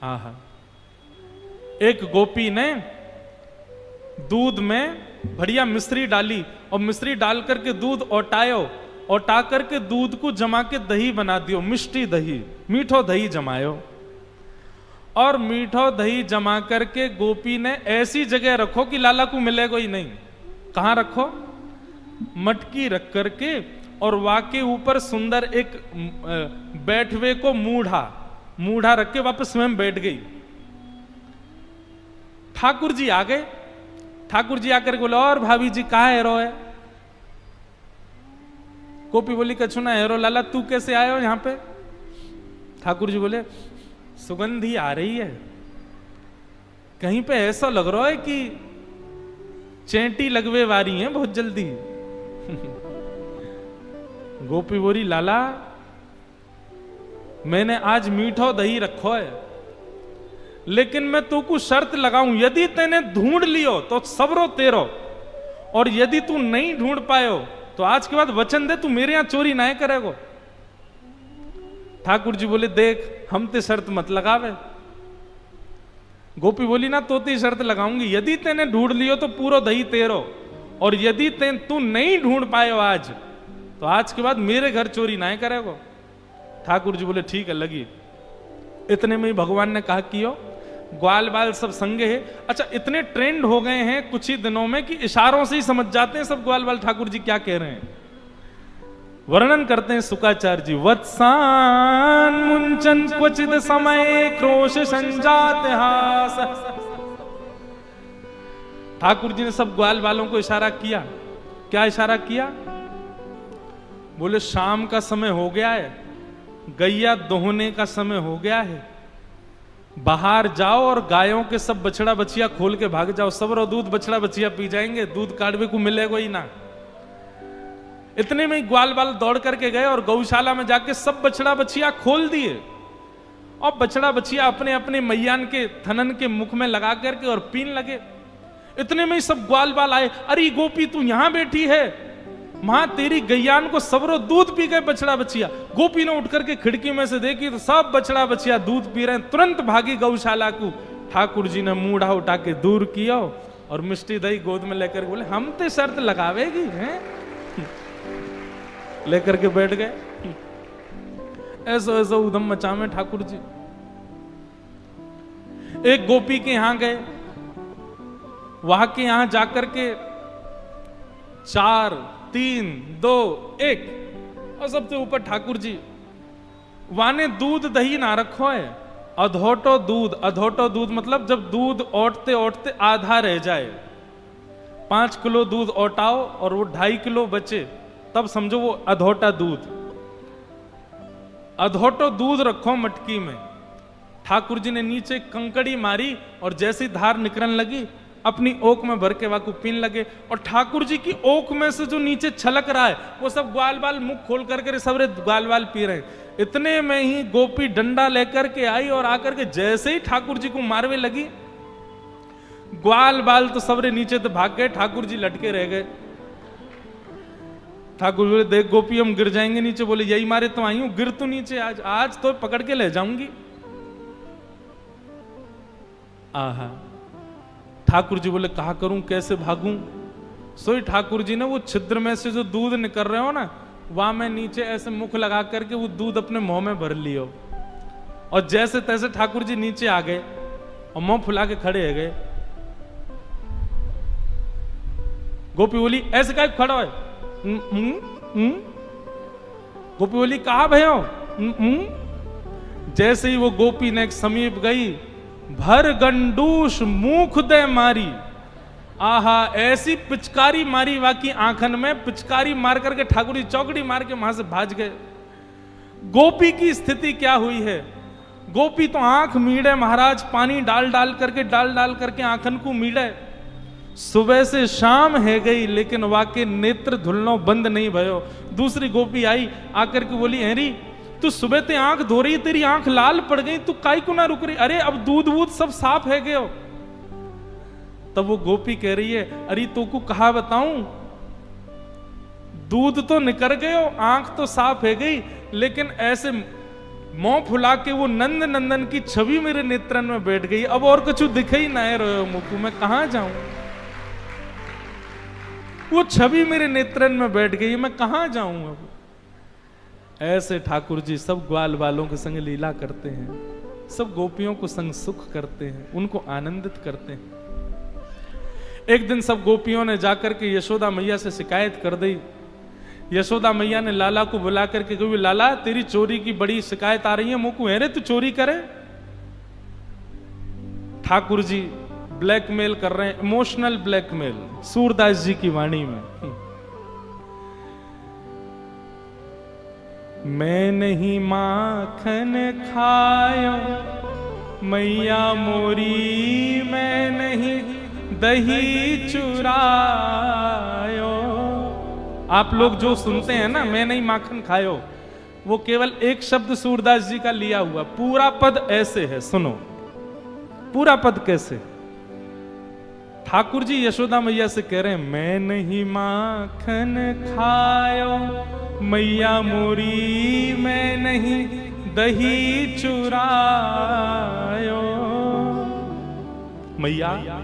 आहा, एक गोपी ने दूध में बढ़िया मिश्री डाली और मिश्री डाल करके दूध ओटायो, ओटा करके दूध को जमा के दही बना दियो, मिष्टी दही, मीठो दही जमायो। और मीठो दही जमा करके गोपी ने ऐसी जगह रखो कि लाला को मिलेगा ही नहीं। कहां रखो? मटकी रख करके, और वाके ऊपर सुंदर एक बैठवे को मूढ़ा रख के वापस स्वयं बैठ गई। ठाकुर जी आ गए। ठाकुर जी आकर बोले, और भाभी जी कहाँ हेरो है? गोपी बोली, कछु ना हेरो लाला, तू कैसे आए हो यहां पे? ठाकुर जी बोले, सुगंधी आ रही है, कहीं पे ऐसा लग रहा है कि चेंटी लगवे वारी है बहुत जल्दी। गोपी बोली, लाला मैंने आज मीठो दही रखो है, लेकिन मैं तू को शर्त लगाऊं, यदि तेने ढूंढ लियो तो सबरो तेरो, और यदि तू नहीं ढूंढ पायो तो आज के बाद वचन दे तू मेरे यहां चोरी ना करेगो। ठाकुर जी बोले, देख हम ते शर्त मत लगावे। गोपी बोली, ना तो ते शर्त लगाऊंगी, यदि तेने ढूंढ लियो तो पूरा दही तेरो, और यदि तू नहीं ढूंढ पायो आज तो आज के बाद मेरे घर चोरी ना करेगो। ठाकुर जी बोले, ठीक है लगी। इतने में ही भगवान ने कहा कियो, ग्वाल बाल सब संगे है। अच्छा, इतने ट्रेंड हो गए हैं कुछ ही दिनों में कि इशारों से ही समझ जाते हैं सब ग्वाल बाल ठाकुर जी क्या कह रहे हैं। वर्णन करते हैं शुकाचार्य जी, वत्सान मुंचन क्वचित समय क्रोश संजात हास। ठाकुर जी ने सब ग्वाल बालों को इशारा किया। क्या इशारा किया? बोले, शाम का समय हो गया है, गैया दोहने का समय हो गया है, बाहर जाओ और गायों के सब बछड़ा बछिया खोल के भाग जाओ, सब रो दूध बछड़ा बछिया पी जाएंगे, दूध काढ़वे को मिलेगा ही ना। इतने में ही ग्वाल बाल दौड़ करके गए और गौशाला में जाके सब बछड़ा बछिया खोल दिए, और बछड़ा बछिया अपने अपने मैयान के थनन के मुख में लगा करके और पीन लगे। इतने में ही सब ग्वाल बाल आए, अरे गोपी तू यहां बैठी है, मां तेरी गैयान को सबरो दूध पी गए बछड़ा बछिया। गोपी ने उठ करके खिड़की में से देखी तो सब बछड़ा बछिया दूध पी रहे हैं, तुरंत भागी गौशाला को। ठाकुर जी ने मूढ़ा उठा के दूर किया और मिष्टी दही गोद में लेकर बोले, हम तो शर्त लगावेगी हैं? लेकर के बैठ गए। ऐसा ऐसा उधम मचा में ठाकुर जी। एक गोपी के यहां गए, वहां के यहां जाकर के 4 3 2 1 और सबसे ऊपर ठाकुर जी। वाने दूध दही ना रखो है, अधोटो दूध। अधोटो दूध मतलब जब दूध ओटते ओटते आधा रह जाए, 5 किलो दूध ओटाओ और वो 2.5 किलो बचे, तब समझो वो अधोटा दूध। अधोटो दूध रखो मटकी में। ठाकुर जी ने नीचे कंकड़ी मारी और जैसी धार निकलने लगी अपनी ओक में भर के वाकू पीन लगे, और ठाकुर जी की ओक में से जो नीचे छलक रहा है वो सब ग्वाल बाल मुख खोल करके सबरे ग्वाल बाल पी रहे हैं। इतने में ही गोपी डंडा लेकर के आई और आकर के जैसे ही ठाकुर जी को मारवे लगी, ग्वाल बाल तो सबरे नीचे तो भाग गए, ठाकुर जी लटके रह गए। ठाकुर बोले, देख गोपी हम गिर जाएंगे नीचे। बोले, यही मारे तो आई हूं, गिर तो नीचे, आज तो पकड़ के ले जाऊंगी। आहा। ठाकुर जी बोले, कहा करूं, कैसे भागूं? सोई ठाकुर जी ने वो छिद्र में से जो दूध निकल रहे हो ना, वहां में नीचे ऐसे मुख लगा करके वो दूध अपने मुंह में भर लियो, और जैसे तैसे ठाकुर जी नीचे आ गए और मुंह फुला के खड़े हो गए। गोपी बोली, ऐसे क्या खड़ा है? गोपी बोली, कहा भयो? जैसे ही वो गोपी ने समीप गई, भर गंडूस मुख दे मारी। आहा, ऐसी पिचकारी मारी वाकी आंखन में, पिचकारी मार करके ठाकुर जी चौकड़ी मार के वहां से भाज गए। गोपी की स्थिति क्या हुई है? गोपी तो आंख मीड़े महाराज, पानी डाल डाल करके आंखन को मीड़े। सुबह से शाम है गई लेकिन वाके नेत्र धुलनो बंद नहीं भयो। दूसरी गोपी आई, आकर के बोली, हेरी तू सुबह ते आंख धो रही, तेरी आंख लाल पड़ गई, तू काई को ना रुक रही? अरे अब दूध वूध सब साफ है गयो। तब वो गोपी कह रही है, अरे तू को कहा बताऊं, दूध तो निकल गयो, आंख तो साफ है गई, लेकिन ऐसे मुंह फुला के वो नंद नंदन की छवि मेरे नेत्रन में बैठ गई। अब और कुछ दिखे ही ना रहे मुकु, मैं कहां जाऊं? वो छवि मेरे नेत्रन में बैठ गई, मैं कहां जाऊं अब? ऐसे ठाकुर जी सब ग्वाल वालों के संग लीला करते हैं, सब गोपियों को संग सुख करते हैं, उनको आनंदित करते हैं। एक दिन सब गोपियों ने जाकर के यशोदा मैया से शिकायत कर दी। यशोदा मैया ने लाला को बुला करके कही, लाला तेरी चोरी की बड़ी शिकायत आ रही है, मुकु है रे तू चोरी करे। ठाकुर जी ब्लैकमेल कर रहे हैं, इमोशनल ब्लैकमेल, सूरदास जी की वाणी में। मैं नहीं माखन खायो मैया मोरी, मैं नहीं दही चुरायो। आप लोग जो सुनते हैं ना, मैं नहीं माखन खायो, वो केवल एक शब्द सूरदास जी का लिया हुआ। पूरा पद ऐसे है, सुनो पूरा पद कैसे। ठाकुर जी यशोदा मैया से कह रहे हैं, मैं नहीं माखन खायो मैया मोरी, मैं नहीं दही चुरायो। मैया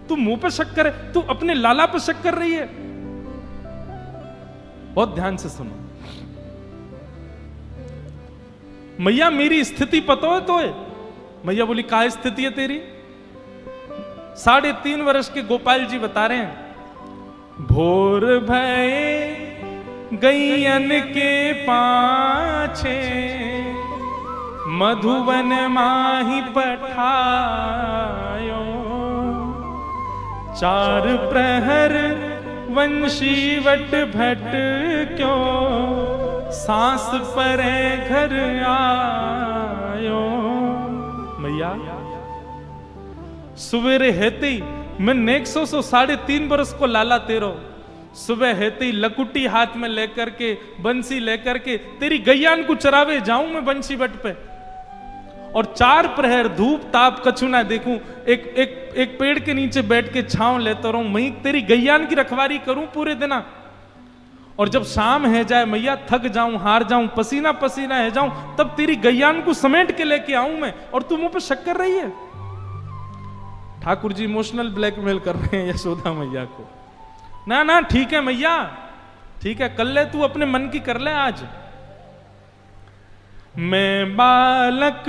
तू मुंह पे शक करे, तू अपने लाला पे शक कर रही है। बहुत ध्यान से सुनो। मैया मेरी स्थिति पता है तो है? मैया बोली, क्या स्थिति है तेरी? 3.5 वर्ष के गोपाल जी बता रहे हैं, भोर भये गैयन के पाछे, मधुवन माही पठायो। 4 प्रहर वंशी वट भट क्यों, सांस परे घर आयो। मैया सवेरे हेते ही मैं नेक्सो 3.5 वर्ष को लाला तेरो, सुबह हेते ही लकुटी हाथ में लेकर के, बंसी लेकर के तेरी गैयान को चरावे जाऊं मैं बंसी बट पे, और 4 प्रहर धूप ताप कछु ना देखूं, एक पेड़ के नीचे बैठ के छांव लेता रहूं, मैं तेरी गैयान की रखवारी करूं पूरे दिन। और जब शाम है जाए मैया, थक जाऊं, हार जाऊं, पसीना पसीना है जाऊं, तब तेरी गैयान को समेट के लेके आऊं मैं, और तू मुंह पे शक कर रही है। ठाकुर जी इमोशनल ब्लैकमेल कर रहे हैं यशोदा मैया को। ना ना ठीक है मैया, ठीक है कर ले, तू अपने मन की कर ले आज। मैं बालक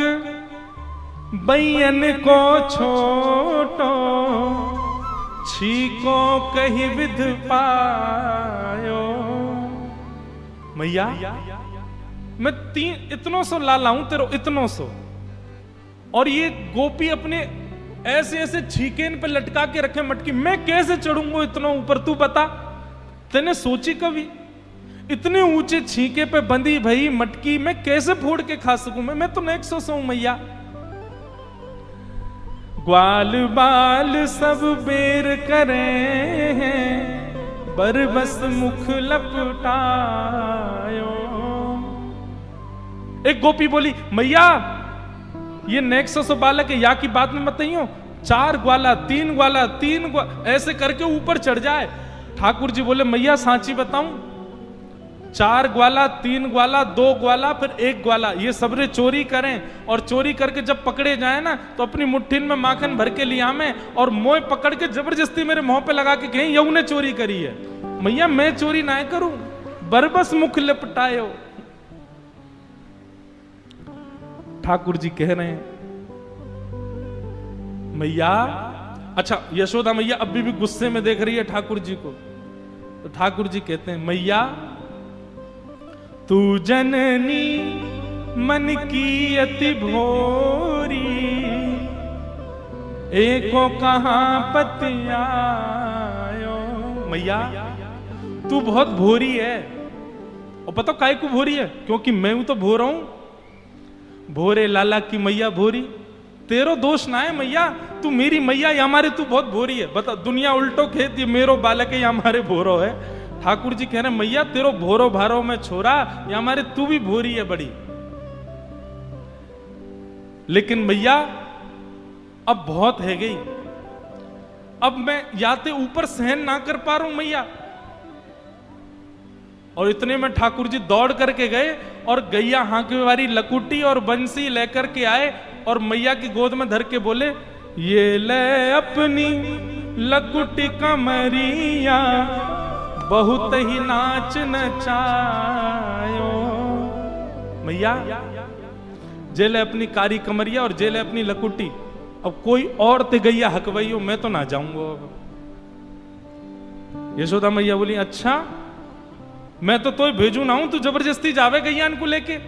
बैयन को छोटो, छीको कहीं विध पायो। मैया मैं इतनों सो लाला हूं तेरो, इतनों सो, और ये गोपी अपने ऐसे ऐसे छीकेन पे लटका के रखे मटकी, मैं कैसे चढ़ूंगा इतना ऊपर? तू बता, तेने सोची कभी? इतने ऊंचे छीके पे बंधी भई मटकी मैं कैसे फोड़ के खा सकूं? मैं तो नेक सो मैया। ग्वाल बाल सब बेर करे हैं, बरबस मुख लपटायो। एक गोपी बोली, मैया ये नेक्सो बालक है, या की बात में मत नहीं हो, 4 ग्वाला 3 ग्वाला 3 ऐसे करके ऊपर चढ़ जाए। ठाकुर जी बोले, मैया सांची बताऊं, 4 ग्वाला 3 ग्वाला 2 ग्वाला फिर 1 ग्वाला, ये सबरे चोरी करें, और चोरी करके जब पकड़े जाए ना, तो अपनी मुट्ठी में माखन भर के लिया में, और मोह पकड़ के जबरदस्ती मेरे मुंह पे लगा के कहें यऊ ने चोरी करी है। मैया मैं चोरी ना करूं, बरबस मुख लपटायो। ठाकुर जी कह रहे हैं, मैया, अच्छा यशोदा मैया अभी भी गुस्से में देख रही है ठाकुर जी को, तो ठाकुर जी कहते हैं, मैया तू जननी मन की अति भोरी, एको कहां पतियायो। मैया तू बहुत भोरी है, और पता काहे को भोरी है? क्योंकि मैं हूं तो भोरा हूं। भोरे लाला की मैया भोरी, तेरो दोष ना है मैया, तू मेरी मैया या हमारे तू बहुत भोरी है। बता, दुनिया उल्टो खेत, ये मेरो बालक है या हमारे भोरो है। ठाकुर जी कह रहे हैं, मैया तेरो भोरो भारो में छोरा, या हमारे तू भी भोरी है बड़ी। लेकिन मैया अब बहुत है गई, अब मैं याते ऊपर सहन ना कर पा रहा हूं मैया। और इतने में ठाकुर जी दौड़ करके गए और गैया हांके वाली लकुटी और बंसी लेकर के आए और मैया की गोद में धर के बोले, ये ले अपनी लकुटी कमरिया, बहुत ही नाच नचायो। मैया जेले अपनी कारी कमरिया और जेले अपनी लकुटी, अब कोई और ते गैया हकवैयो, मैं तो ना जाऊंगा। अब यशोदा मैया बोली, अच्छा मैं तो भेजू ना हूं, तू जबरदस्ती जावे गैया इनको लेके।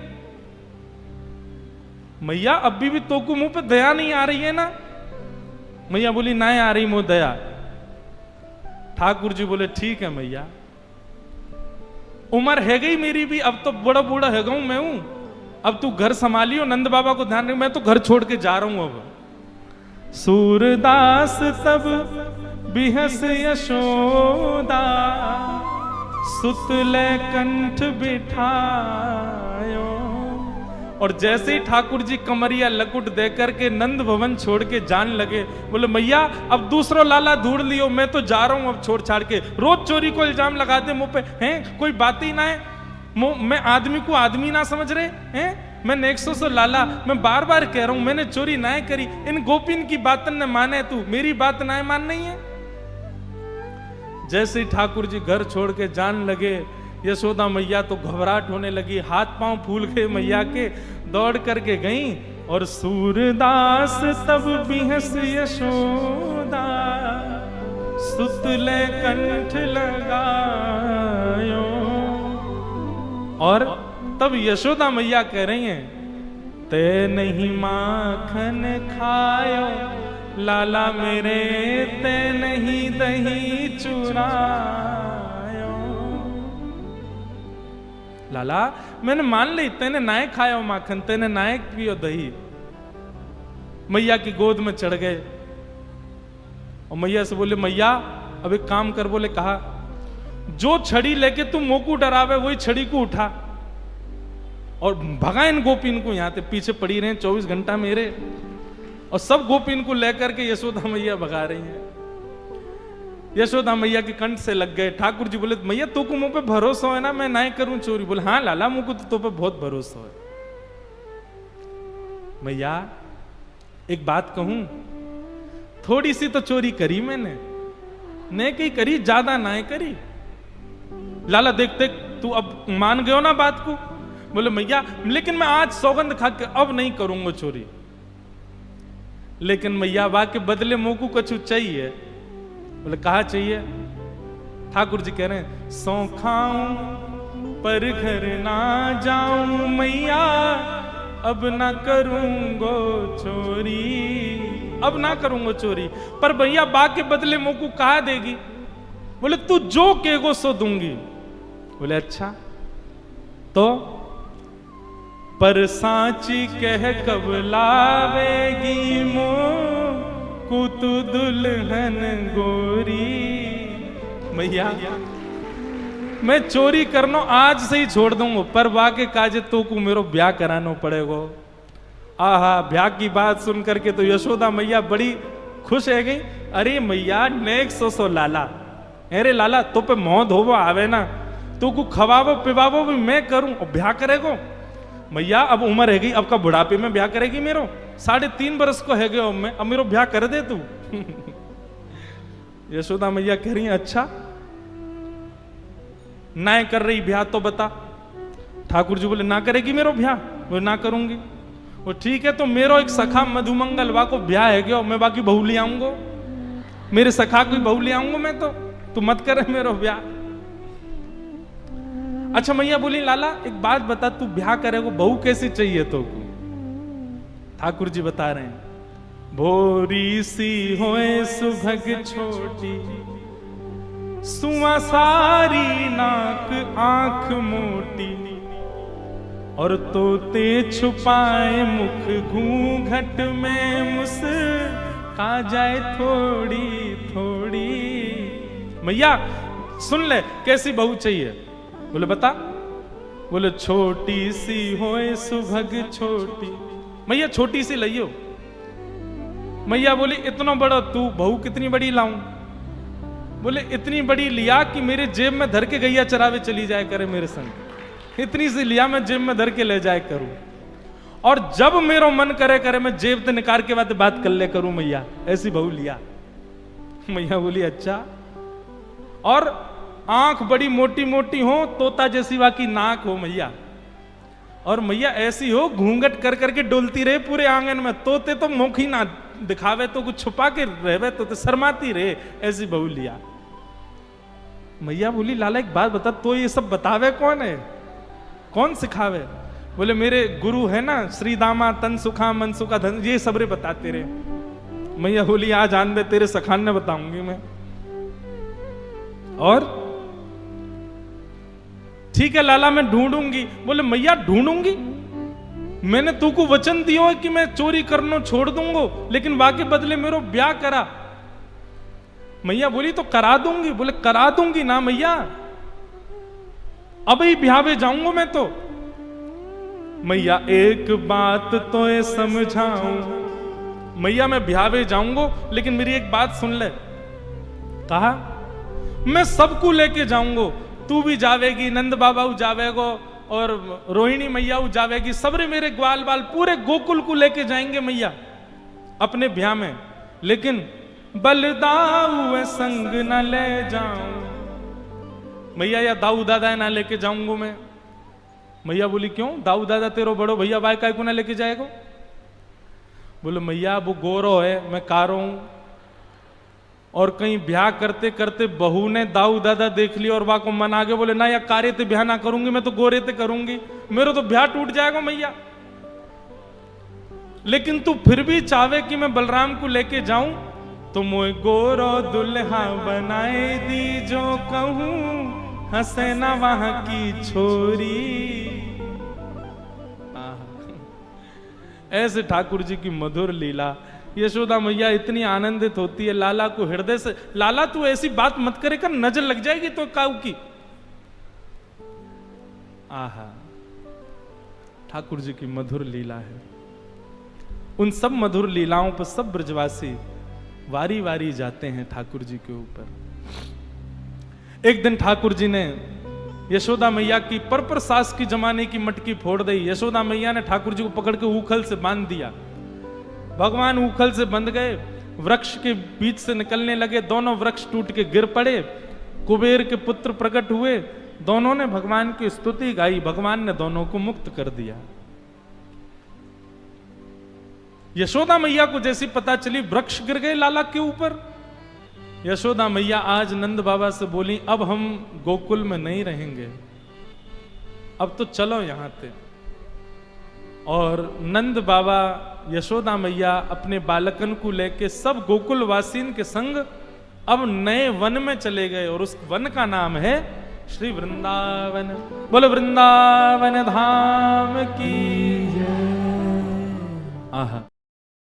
मैया अभी भी तो को मुंह पे दया नहीं आ रही है ना? मैया बोली, ना आ रही मुंह दया। ठाकुर जी बोले, ठीक है मैया, उम्र है गई मेरी भी, अब तो बड़ा बूढ़ा है गऊ मैं हूं, अब तू घर संभालियो, नंद बाबा को ध्यान रख, मैं तो घर छोड़ के जा रहा हूं अब। सूरदास तब बिहस यशोदा, सुतले कंठ बिठायो। और जैसे ही ठाकुर जी कमरिया लकुट देकर के नंद भवन छोड़ के जान लगे, बोले मैया अब दूसरा लाला ढूंढ लियो, मैं तो जा रहा हूं अब छोड़ छाड़ के। रोज चोरी को इल्जाम लगा दे मुंह पे, हैं कोई बात ही ना है, मैं आदमी को आदमी ना समझ रहे हैं? मैंने 100 लाला, मैं बार बार कह रहा हूं मैंने चोरी ना करी, इन गोपिन की बात न माने, तू मेरी बात ना मान नहीं है। जैसे ही ठाकुर जी घर छोड़ के जान लगे, यशोदा मैया तो घबराहट होने लगी, हाथ पांव फूल गए मैया के, दौड़ करके गई। और सूरदास तब बिहस यशोदा, सुतले कंठ लगायो। और तब यशोदा मैया कह रही हैं, ते नहीं माखन खायो लाला मेरे, ते नहीं दही चुरायो। लाला मैंने मान ली, तेने नाय खाया माखन, तेने नाय पियो दही। मैया की गोद में चढ़ गए और मैया से बोले, मैया अब एक काम कर। बोले, कहा, जो छड़ी लेके तू मोकू डरावे वही छड़ी को उठा और भगा इन गोपिन को, यहां पे पीछे पड़ी रहे 24 घंटा मेरे। और सब गोपिन को लेकर के यशोदा मैया भगा रही हैं। यशोदा मैया के कंठ से लग गए। ठाकुर जी बोले, मैया तो को मुंह पे भरोसा है ना, मैं ना करूं चोरी? बोले, हाँ लाला मुंह को तो पे बहुत भरोसा है। मैया एक बात कहूं, थोड़ी सी तो चोरी करी मैंने, नहीं कहीं करी, ज्यादा ना करी। लाला देख देख तू अब मान गयो ना बात को। बोले, मैया लेकिन मैं आज सौगंध खा के अब नहीं करूंगा चोरी। लेकिन मैया बा के बदले मुंह को कछु चाहिए। बोले, कहा चाहिए? ठाकुर जी कह रहे हैं, सौ खाऊं पर घर ना जाऊं मैया, अब ना करूंगो चोरी, अब ना करूंगो चोरी। पर भैया बा के बदले मुंह को कहा देगी? बोले, तू जो कहेगो सो दूंगी। बोले, अच्छा तो पर सांची कह कब लावेगी मुझको तू दुल्हन गोरी। मैया मैं चोरी करना आज से ही छोड़ दूंगा, पर वाके काजे तो को मेरो ब्याह कराना पड़ेगा। आहा, ब्याह की बात सुन करके तो यशोदा मैया बड़ी खुश है गई। अरे मैया नेक्स्ट 100 लाला, अरे लाला तो पे मोह धोवो आवे ना, तो को खवावो पिवावो भी मैं करूं और ब्याह करेगो। मैया अब उम्र है गई, अब का बुढ़ापे में ब्याह करेगी मेरो? 3.5 बरस को है गयो मैं, अब मेरो ब्याह कर दे तू। यशोदा मैया कह रही है, अच्छा ना कर रही ब्याह तो बता। ठाकुर जी बोले, ना करेगी मेरो ब्याह? वो ना करूंगी। वो ठीक है, तो मेरो एक सखा मधुमंगल वा को ब्याह है गयो, मैं बाकी बहू ले आऊंगो, मेरे सखा की बहू ले आऊंगो मैं, तो तू मत करे मेरो ब्याह। अच्छा मैया बोली, लाला एक बात बता, तू ब्याह करेगो, बहू कैसी चाहिए तो? ठाकुर जी बता रहे हैं, भोरी सी होए सुभग छोटी, सुआ सारी नाक आंख मोटी, और तोते छुपाए मुख घूंघट में मुस्का जाए थोड़ी थोड़ी। मैया सुन ले, कैसी बहू चाहिए? बोले, बता। बोले, छोटी सी होए सुभग छोटी। मैया छोटी सी लइयो। मैया बोली, इतना बड़ा तू बहू कितनी बड़ी लाऊं? बोले इतनी बड़ी लिया कि मेरे जेब में धर के गैया चरावे चली जाए करे मेरे संग, इतनी सी लिया मैं जेब में धर के ले जाए करूं, और जब मेरा मन करे करे मैं जेब से निकाल के बात कर ले करूं मैया, ऐसी बहू लिया। मैया बोली अच्छा, और आंख बड़ी मोटी मोटी हो, तोता जैसी बाकी नाक हो मैया, और मैया ऐसी हो घूंघट कर करके डोलती रहे पूरे आंगन में, तोते तो मुख ही ना दिखावे तो कुछ छुपा के रहे तो शर्माती रहे, ऐसी बहू लिया। मैया बोली लाला एक बात बता, तो ये सब बतावे कौन है, कौन सिखावे? बोले मेरे गुरु है ना, श्री दामा तन सुखा मन सुखा धन, ये सबरे बताते रहे। मैया बोली आज आन दे, तेरे सखान ने बताऊंगी मैं। और ठीक है लाला मैं ढूंढूंगी। बोले मैया ढूंढूंगी, मैंने तू को वचन दियो है कि मैं चोरी करना छोड़ दूंगा, लेकिन वाके बदले मेरो ब्याह करा। मैया बोली तो करा दूंगी। बोले करा दूंगी ना मैया, अब ही ब्याह जाऊंगा मैं तो। मैया एक बात तो ये समझाऊं, मैया मैं ब्याह जाऊंगा लेकिन मेरी एक बात सुन ले। कहा मैं सबको लेके जाऊंगा, तू भी जावेगी, नंद बाबा जावेगो, और रोहिणी मैया जावेगी, सबरे मेरे ग्वाल बाल पूरे गोकुल को लेके जाएंगे मैया अपने ब्याह में, लेकिन बलदाऊ संग न ले जाऊं मैया, या दाऊ दादा ना लेके जाऊंगा मैं। मैया बोली क्यों, दाऊ दादा तेरो बड़ो भैया भाई काय को ना लेके जाएगा? बोले मैया वो गोरो है, मैं कारो हूं, और कहीं ब्याह करते करते बहू ने दाऊ दादा देख लिया और वहां को मन आगे, बोले ना या कार्य ते ब्याह ना करूंगी, मैं तो गोरे ते करूंगी, मेरा तो ब्याह टूट जाएगा मैया। लेकिन तू फिर भी चाहे कि मैं बलराम को लेके जाऊं, तो मोए गोरो दुल्हा बनाए दी, जो कहूं हसैना वहां की छोरी। ऐसे ठाकुर जी की मधुर लीला। यशोदा मैया इतनी आनंदित होती है लाला को हृदय से, लाला तू ऐसी बात मत करे कर, नजर लग जाएगी तो काऊ की। आहा, ठाकुर जी की मधुर लीला है। उन सब मधुर लीलाओं पर सब ब्रजवासी वारी वारी जाते हैं ठाकुर जी के ऊपर। एक दिन ठाकुर जी ने यशोदा मैया की पर सास की जमाने की मटकी फोड़ दी। यशोदा मैया ने ठाकुर जी को पकड़ के ऊखल से बांध दिया। भगवान ऊखल से बंध गए, वृक्ष के बीच से निकलने लगे, दोनों वृक्ष टूट के गिर पड़े। कुबेर के पुत्र प्रकट हुए, दोनों ने भगवान की स्तुति गाई, भगवान ने दोनों को मुक्त कर दिया। यशोदा मैया को जैसी पता चली वृक्ष गिर गए लाला के ऊपर, यशोदा मैया आज नंद बाबा से बोली अब हम गोकुल में नहीं रहेंगे, अब तो चलो यहां से। और नंद बाबा यशोदा मैया अपने बालकन को लेके सब गोकुल वासीन के संग अब नए वन में चले गए, और उस वन का नाम है श्री वृंदावन। बोलो वृंदावन धाम की जय। आहा।